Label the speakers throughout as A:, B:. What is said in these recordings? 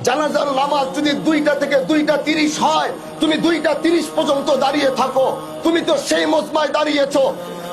A: জানাজার নামাজ যদি 2টা থেকে 2টা 30 হয়, তুমি 2টা 30 পর্যন্ত দাঁড়িয়ে থাকো। তুমি তো সেই মজমায় দাঁড়িয়েছো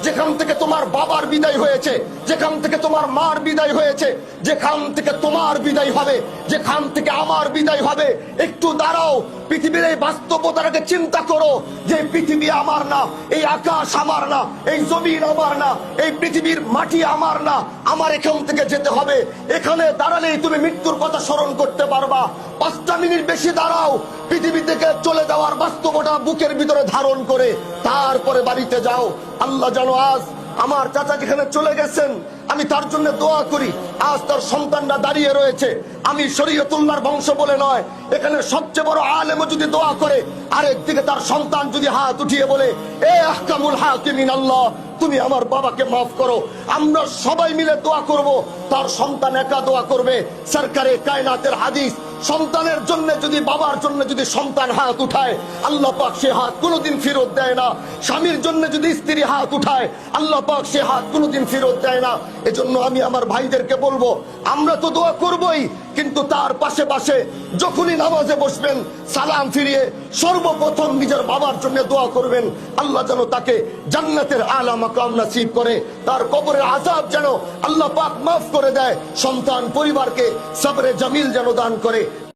A: যেখান থেকে তোমার বাবার বিদায় হয়েছে, যেখান থেকে তোমার মার বিদায় হয়েছে, যেখান থেকে তোমার বিদায় হবে, যেখান থেকে আমার বিদায় হবে। একটু দাঁড়াও, পৃথিবীর এই বাস্তবতাটাকে চিন্তা করো যে পৃথিবী আমার না, এই আকাশ আমার না, এই জমিন আমার না, এই পৃথিবীর মাটি আমার না। আমার এখান থেকে যেতে হবে। এখানে দাঁড়ালেই তুমি মৃত্যুর কথা স্মরণ করতে পারবা। 5টা মিনিট বেশি দাঁড়াও, পৃথিবী থেকে চলে যাওয়ার বাস্তবতা বুকের ভিতরে ধারণ করে তারপরে বাড়িতে যাও। আল্লাহ জানো আজ আমার চাচা যেখানে চলে গেছেন, আমি তার জন্য দোয়া করি। আজ তার সন্তানরা দাঁড়িয়ে রয়েছে। আমি শরীয়তুল্লাহর বংশ বলে নয়, এখানে সবচেয়ে বড় আলেমও যদি দোয়া করে, আরেকদিকে তার সন্তান যদি হাত উঠিয়ে বলে, এ আহকামুল হাকিমিন আল্লাহ, তুমি আমার বাবাকে মাফ করো, আমরা সবাই মিলে দোয়া করব। তার সন্তান একা দোয়া করবে। সরকারে কায়নাতের হাদিস, সন্তানের জন্য যদি, বাবার জন্য যদি সন্তান হাত উঠায়, আল্লাহ পাক সে হাত কোনোদিন ফেরত দেয় না। স্বামীর জন্য যদি স্ত্রী হাত উঠায়, আল্লাহ পাক সে হাত কোনোদিন ফেরত দেয় না। এজন্য আমি আমার ভাইদেরকে বলবো, আমরা তো দোয়া করবই, কিন্তু তার পাশে পাশে যখনই নামাজে বসবেন, সালাম ফিরিয়ে সর্বপ্রথম নিজের বাবার জন্য দোয়া করবেন। আল্লাহ যেন তাকে জান্নাতের আলা মাকাম নসিব করে, তার কবরের আযাব যেন আল্লাহ পাক মাফ করে দেয়, সন্তান পরিবারকে সবরে জামিল যেন দান করে।